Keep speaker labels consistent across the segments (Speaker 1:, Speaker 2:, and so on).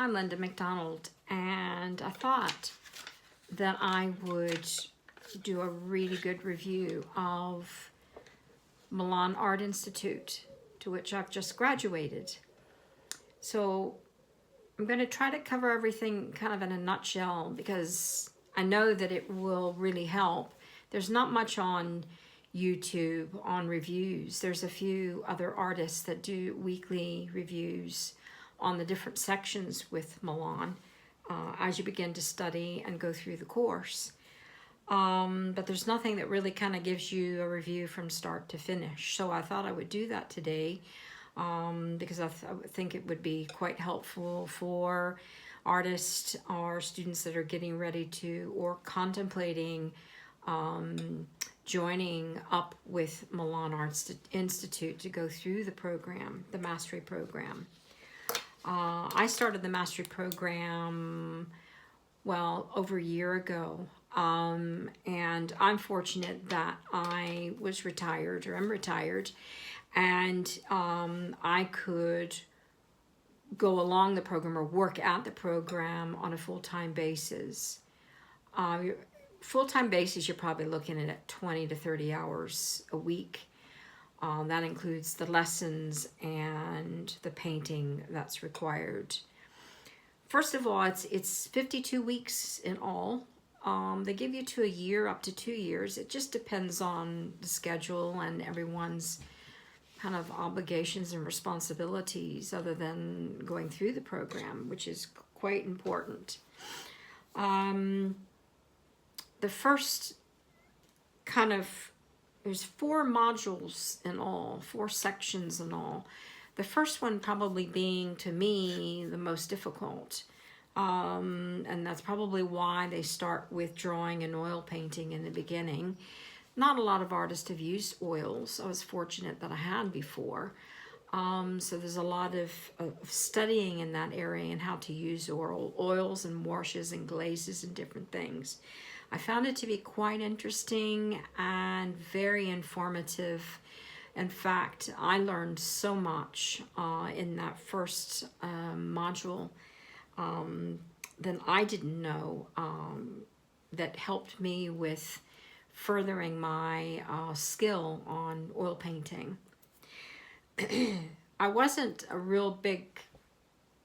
Speaker 1: I'm Linda McDonald, and I thought that I would do a really good review of Milan Art Institute, to which I've just graduated. So I'm going to try to cover everything kind of in a nutshell because I know that it will really help. There's not much on YouTube on reviews. There's a few other artists that do weekly reviews on the different sections with Milan as you begin to study and go through the course. But there's nothing that really kind of gives you a review from start to finish. So I thought I would do that today because I think it would be quite helpful for artists or students that are getting ready to or contemplating joining up with Milan Art Institute to go through the program, the mastery program. I started the mastery program, well, over a year ago. And I'm fortunate that I was retired, or I'm retired, and I could go along the program or work at the program on a full-time basis. Full-time basis, you're probably looking at 20 to 30 hours a week. That includes the lessons and the painting that's required. First of all, it's 52 weeks in all. They give you to a year, up to 2 years. It just depends on the schedule and everyone's kind of obligations and responsibilities other than going through the program, which is quite important. The first kind of, there's 4 modules in all, 4 sections in all. The first one probably being, to me, the most difficult. And that's probably why they start with drawing and oil painting in the beginning. Not a lot of artists have used oils. I was fortunate that I had before. So there's a lot of studying in that area and how to use oils and washes and glazes and different things. I found it to be quite interesting and very informative. In fact, I learned so much in that first module than I didn't know that helped me with furthering my skill on oil painting. I wasn't a real big,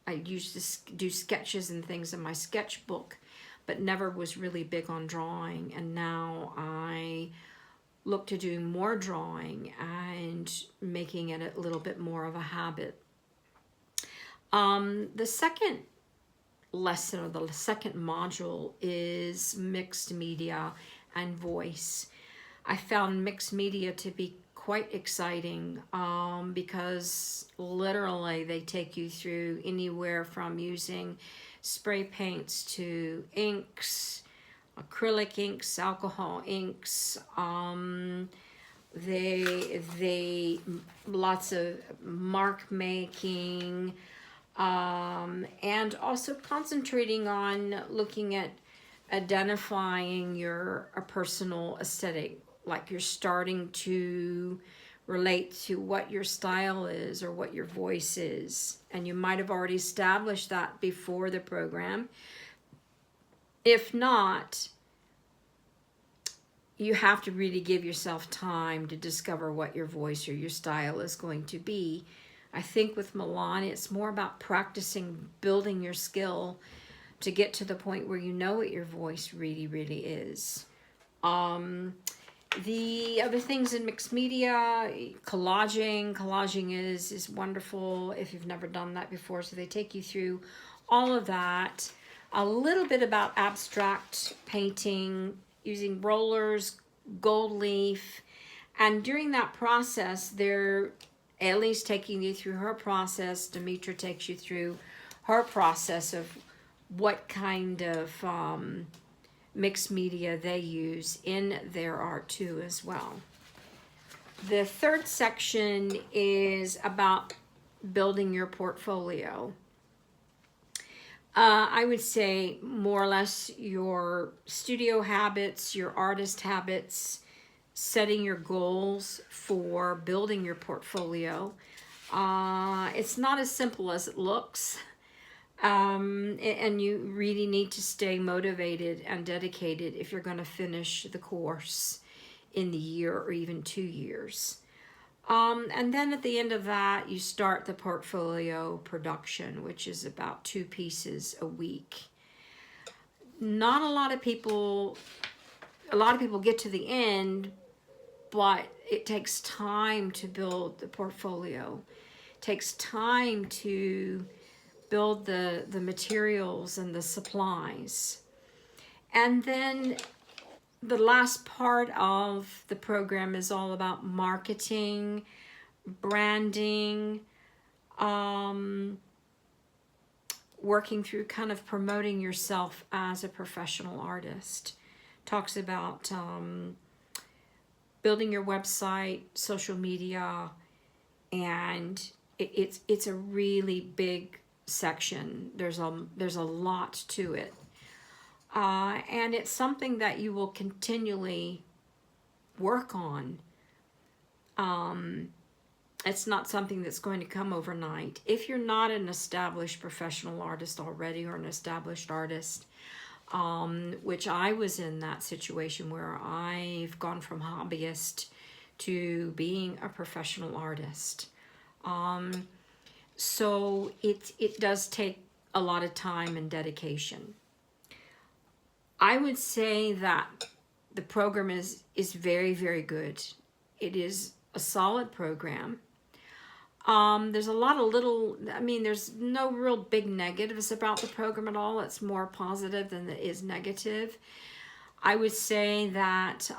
Speaker 1: I used to do sketches and things in my sketchbook, but never was really big on drawing. And now I look to do more drawing and making it a little bit more of a habit. The second lesson, or the second module, is mixed media and voice. I found mixed media to be quite exciting because literally they take you through anywhere from using spray paints to inks, acrylic inks, alcohol inks. They lots of mark making, and also concentrating on looking at identifying your personal aesthetic, like you're starting to relate to what your style is or what your voice is. And you might have already established that before the program. If not, you have to really give yourself time to discover what your voice or your style is going to be. I think with Milan, it's more about practicing, building your skill to get to the point where you know what your voice really, really is. The other things in mixed media, collaging is wonderful if you've never done that before. So they take you through all of that. A little bit about abstract painting using rollers, gold leaf. And during that process, Ellie's taking you through her process. Demetra takes you through her process of what kind of mixed media they use in their art too as well. The third section is about building your portfolio. I would say more or less your studio habits, your artist habits, setting your goals for building your portfolio. It's not as simple as it looks. And you really need to stay motivated and dedicated if you're going to finish the course in the year or even 2 years. And then at the end of that, you start the portfolio production, which is about 2 pieces a week. Not a lot of people get to the end, but it takes time to build the portfolio. It takes time to build the materials and the supplies. And then the last part of the program is all about marketing, branding, working through kind of promoting yourself as a professional artist. Talks about building your website, social media, and it's a really big section. There's a lot to it. And it's something that you will continually work on. It's not something that's going to come overnight. If you're not an established professional artist already, or an established artist, which I was in that situation where I've gone from hobbyist to being a professional artist. So it does take a lot of time and dedication. I would say that the program is very, very good. It is a solid program. There's a lot of there's no real big negatives about the program at all. It's more positive than it is negative. I would say that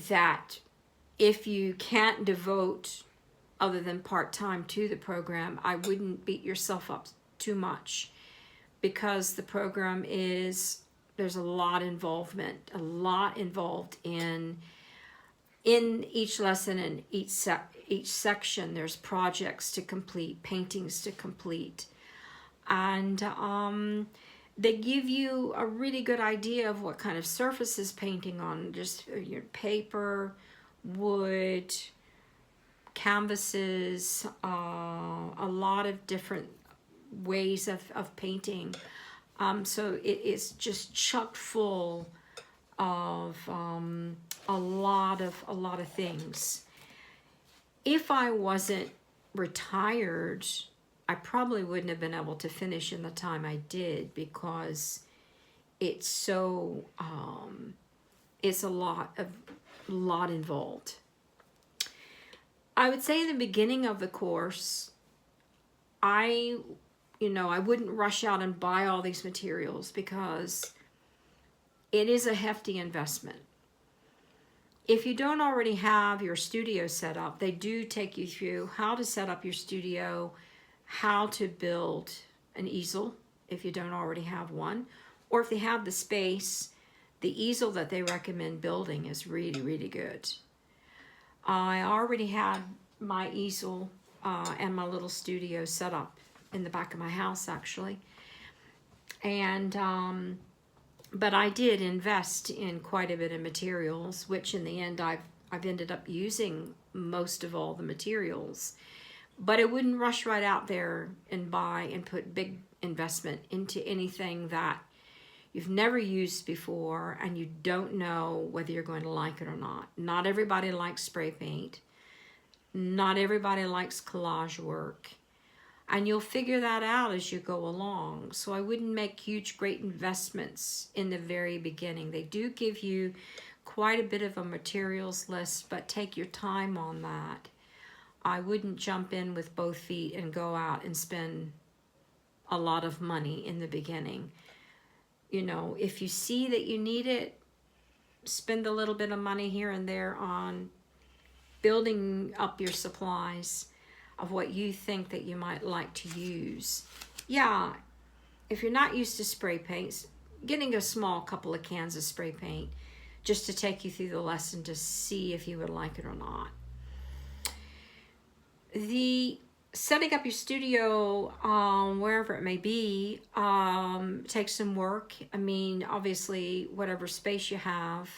Speaker 1: that if you can't devote other than part-time to the program, I wouldn't beat yourself up too much, because the program there's a lot involved in each lesson and each section. There's projects to complete, paintings to complete, and they give you a really good idea of what kind of surfaces painting on, just your paper, wood, canvases, a lot of different ways of painting. So it's just chock full of a lot of things. If I wasn't retired, I probably wouldn't have been able to finish in the time I did, because it's so it's a lot involved. I would say in the beginning of the course, I wouldn't rush out and buy all these materials, because it is a hefty investment. If you don't already have your studio set up, they do take you through how to set up your studio, how to build an easel if you don't already have one, or if they have the space, the easel that they recommend building is really, really good. I already had my easel and my little studio set up in the back of my house, actually. And but I did invest in quite a bit of materials, which in the end I've ended up using most of all the materials. But I wouldn't rush right out there and buy and put big investment into anything that you've never used before and you don't know whether you're going to like it or not. Not everybody likes spray paint. Not everybody likes collage work. And you'll figure that out as you go along. So I wouldn't make huge, great investments in the very beginning. They do give you quite a bit of a materials list, but take your time on that. I wouldn't jump in with both feet and go out and spend a lot of money in the beginning. If you see that you need it, spend a little bit of money here and there on building up your supplies of what you think that you might like to use. Yeah, if you're not used to spray paints, getting a small couple of cans of spray paint just to take you through the lesson to see if you would like it or not. The setting up your studio, wherever it may be, takes some work. Obviously, whatever space you have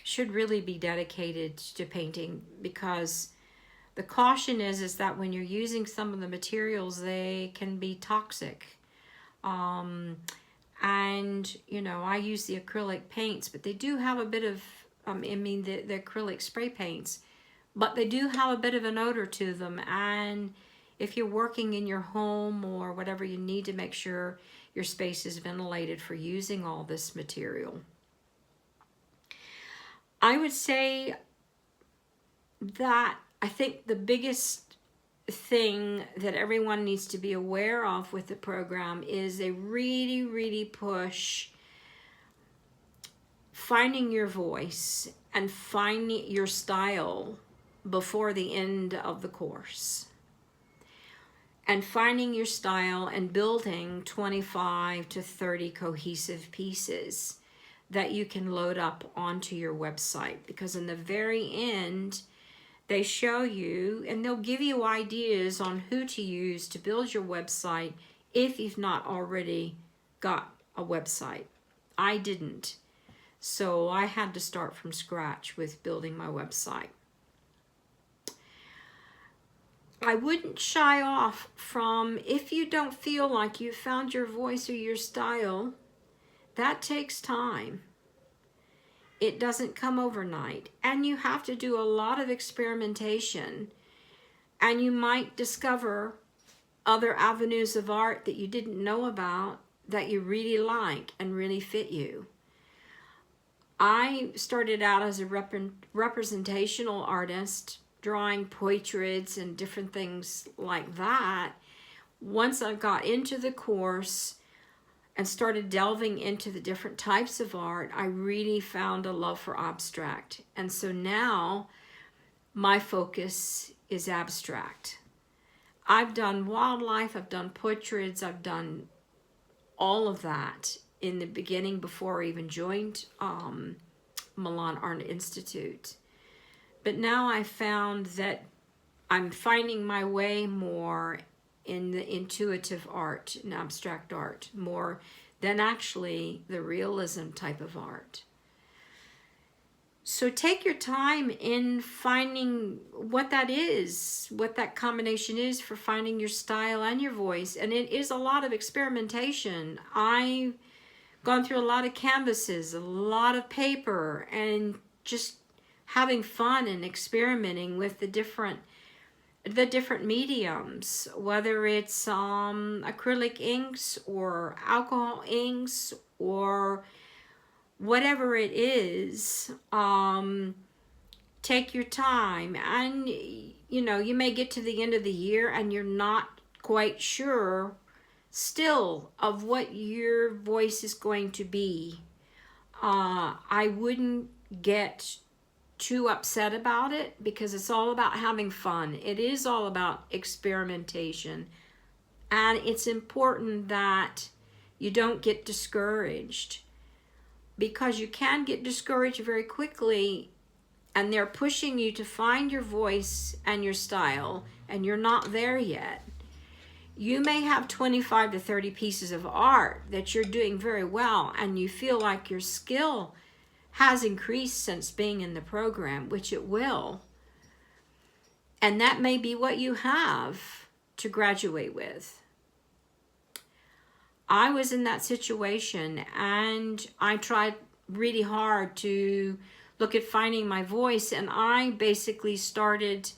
Speaker 1: should really be dedicated to painting, because The caution is that when you're using some of the materials, they can be toxic. And, you know, I use the acrylic paints, but they do have a bit of, the acrylic spray paints, but they do have a bit of an odor to them. And if you're working in your home or whatever, you need to make sure your space is ventilated for using all this material. I would say that I think the biggest thing that everyone needs to be aware of with the program is they really push finding your voice and finding your style before the end of the course. And finding your style and building 25 to 30 cohesive pieces that you can load up onto your website. Because in the very end, they show you and they'll give you ideas on who to use to build your website if you've not already got a website. I didn't. So I had to start from scratch with building my website. I wouldn't shy off from, if you don't feel like you've found your voice or your style, that takes time. It doesn't come overnight. And you have to do a lot of experimentation. And you might discover other avenues of art that you didn't know about that you really like and really fit you. I started out as a representational artist, drawing portraits and different things like that. Once I got into the course and started delving into the different types of art, I really found a love for abstract. And so now my focus is abstract. I've done wildlife, I've done portraits, I've done all of that in the beginning before I even joined Milan Art Institute. But now I found that I'm finding my way more in the intuitive art and abstract art, more than actually the realism type of art. So take your time in finding what that is, what that combination is for finding your style and your voice. And it is a lot of experimentation. I've gone through a lot of canvases, a lot of paper, and just having fun and experimenting with the different mediums, whether it's acrylic inks or alcohol inks or whatever it is. Take your time, and you know, you may get to the end of the year and you're not quite sure still of what your voice is going to be. I wouldn't get too upset about it, because it's all about having fun. It is all about experimentation, and it's important that you don't get discouraged, because you can get discouraged very quickly and they're pushing you to find your voice and your style and you're not there yet. You may have 25 to 30 pieces of art that you're doing very well and you feel like your skill has increased since being in the program, which it will. And that may be what you have to graduate with. I was in that situation and I tried really hard to look at finding my voice, and I basically started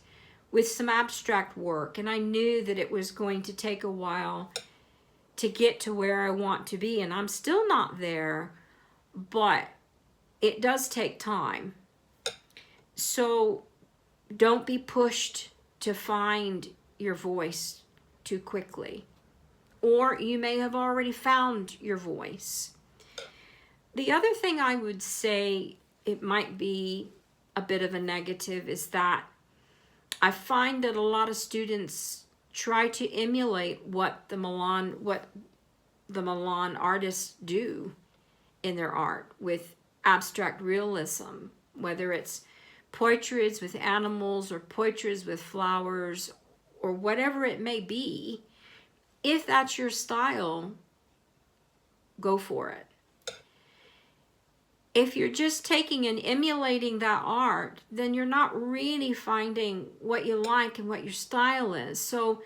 Speaker 1: with some abstract work, and I knew that it was going to take a while to get to where I want to be, and I'm still not there, but it does take time. So don't be pushed to find your voice too quickly. Or you may have already found your voice. The other thing I would say, it might be a bit of a negative, is that I find that a lot of students try to emulate what the Milan artists do in their art with abstract realism, whether it's portraits with animals or portraits with flowers or whatever it may be. If that's your style, go for it. if you're just taking and emulating that art, then you're not really finding what you like and what your style is. So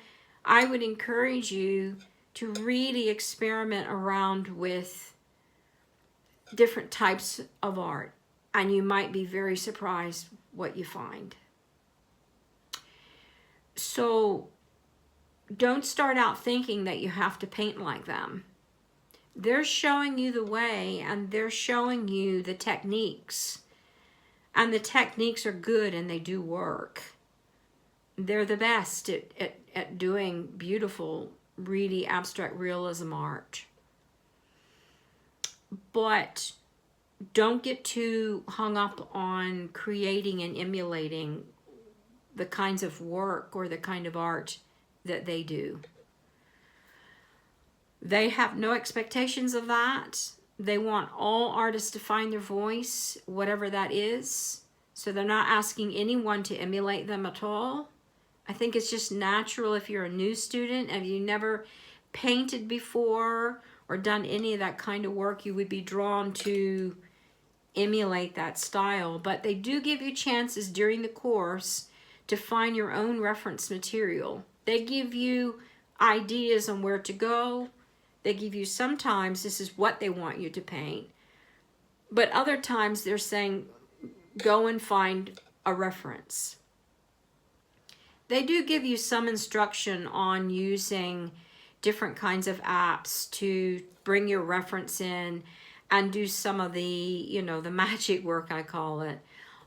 Speaker 1: I would encourage you to really experiment around with different types of art, and you might be very surprised what you find. So don't start out thinking that you have to paint like them. They're showing you the way, and they're showing you the techniques. And the techniques are good, and they do work. They're the best at doing beautiful, really abstract realism art. But don't get too hung up on creating and emulating the kinds of work or the kind of art that they do. They have no expectations of that. They want all artists to find their voice, whatever that is. So they're not asking anyone to emulate them at all. I think it's just natural if you're a new student, and you never painted before or done any of that kind of work, you would be drawn to emulate that style. But they do give you chances during the course to find your own reference material. They give you ideas on where to go. They give you, sometimes this is what they want you to paint, but other times they're saying go and find a reference. They do give you some instruction on using different kinds of apps to bring your reference in and do some of the, the magic work, I call it,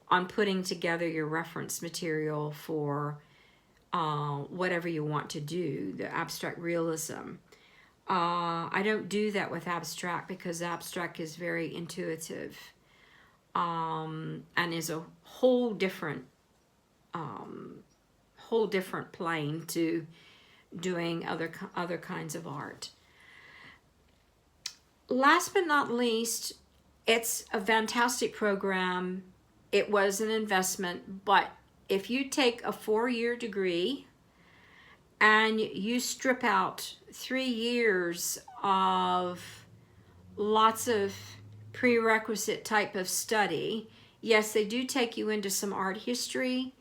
Speaker 1: on putting together your reference material for whatever you want to do, the abstract realism. I don't do that with abstract because abstract is very intuitive and is a whole different plane to doing other kinds of art. Last but not least, it's a fantastic program. It was an investment, but if you take a 4-year degree and you strip out 3 years of lots of prerequisite type of study, yes, they do take you into some art history,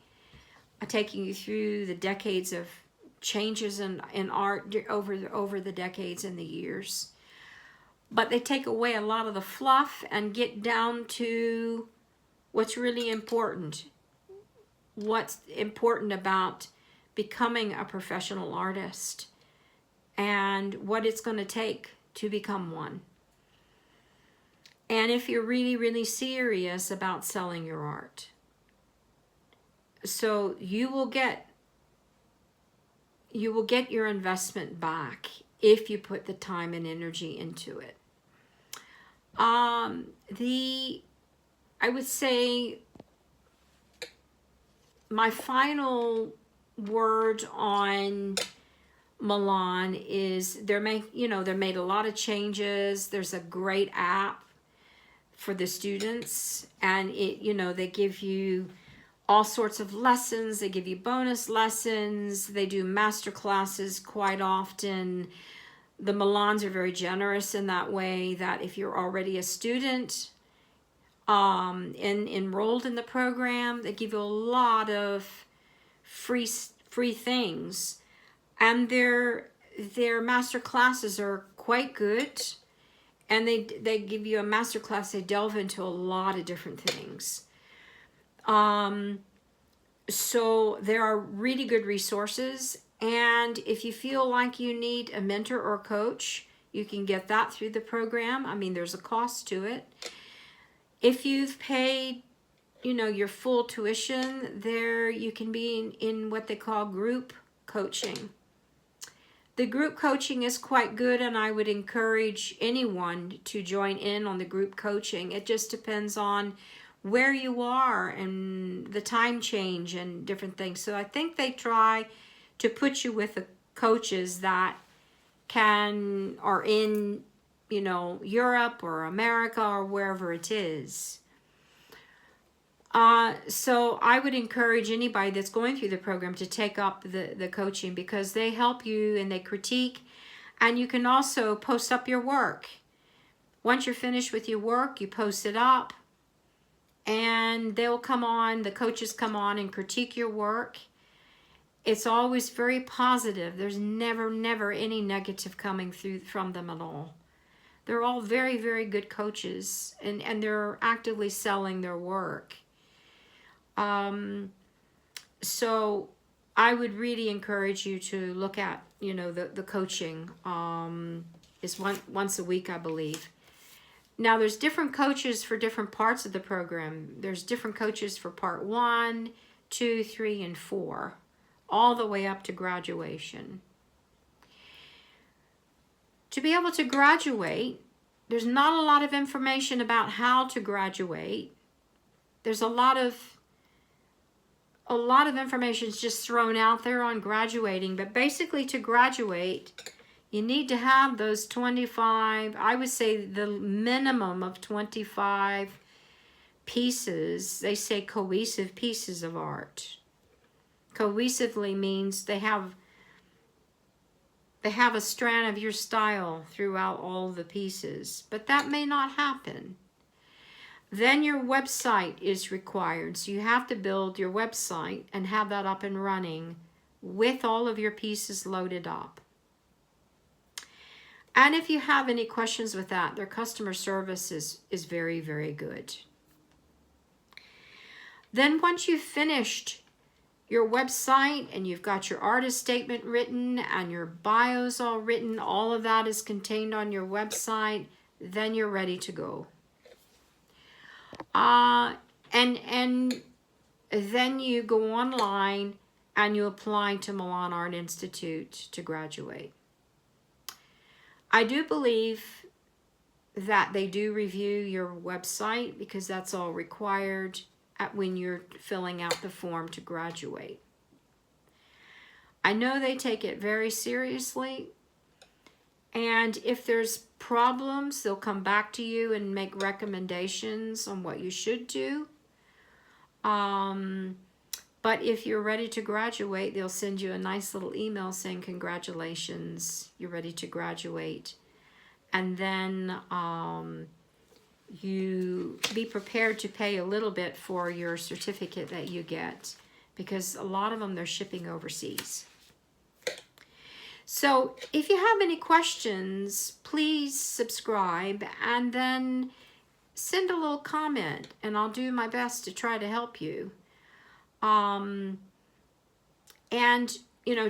Speaker 1: taking you through the decades of changes in art over the decades and the years. But they take away a lot of the fluff and get down to what's really important. What's important about becoming a professional artist and what it's going to take to become one. And if you're really, really serious about selling your art. So you will get your investment back if you put the time and energy into it. I would say my final word on Milan is they made a lot of changes. There's a great app for the students, and they give you all sorts of lessons. They give you bonus lessons. They do master classes quite often. The Milans are very generous in that way that if you're already a student enrolled in the program, they give you a lot of free things, and their master classes are quite good, and they give you a master class. They delve into a lot of different things. So there are really good resources, and if you feel like you need a mentor or coach, you can get that through the program. I mean, there's a cost to it. If you've paid your full tuition, there you can be in what they call group coaching. The group coaching is quite good, and I would encourage anyone to join in on the group coaching. It just depends on where you are and the time change and different things. So I think they try to put you with the coaches that are in Europe or America or wherever it is. So I would encourage anybody that's going through the program to take up the coaching, because they help you and they critique, and you can also post up your work. Once you're finished with your work, you post it up, and they'll come on, the coaches come on and critique your work. It's always very positive. There's never any negative coming through from them at all. They're all very, very good coaches, and they're actively selling their work. So I would really encourage you to look at, the coaching. Is once a week, I believe. Now, there's different coaches for different parts of the program. There's different coaches for part 1, 2, 3, and 4, all the way up to graduation. To be able to graduate, there's not a lot of information about how to graduate. There's a lot of information is just thrown out there on graduating, but basically to graduate, you need to have those 25, I would say the minimum of 25 pieces. They say cohesive pieces of art. Cohesively means they have a strand of your style throughout all the pieces, but that may not happen. Then your website is required, so you have to build your website and have that up and running with all of your pieces loaded up. And if you have any questions with that, their customer service is very, very good. Then once you've finished your website and you've got your artist statement written and your bios all written, all of that is contained on your website, then you're ready to go. And then you go online and you apply to Milan Art Institute to graduate. I do believe that they do review your website because that's all required when you're filling out the form to graduate. I know they take it very seriously, and if there's problems, they'll come back to you and make recommendations on what you should do. But if you're ready to graduate, they'll send you a nice little email saying, congratulations, you're ready to graduate. And then you be prepared to pay a little bit for your certificate that you get, because a lot of them, they're shipping overseas. So if you have any questions, please subscribe and then send a little comment, and I'll do my best to try to help you. And,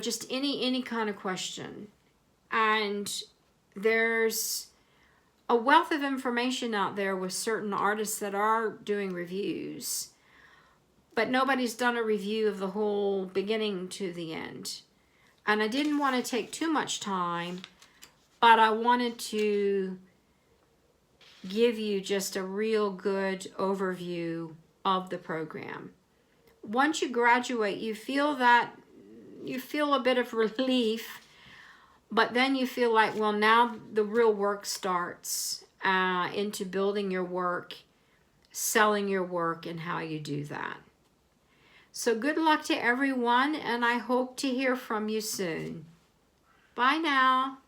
Speaker 1: just any kind of question. And there's a wealth of information out there with certain artists that are doing reviews, but nobody's done a review of the whole beginning to the end. And I didn't want to take too much time, but I wanted to give you just a real good overview of the program. Once you graduate, you feel a bit of relief, but then you feel like, well, now the real work starts into building your work, selling your work, and how you do that. So good luck to everyone, and I hope to hear from you soon. Bye now.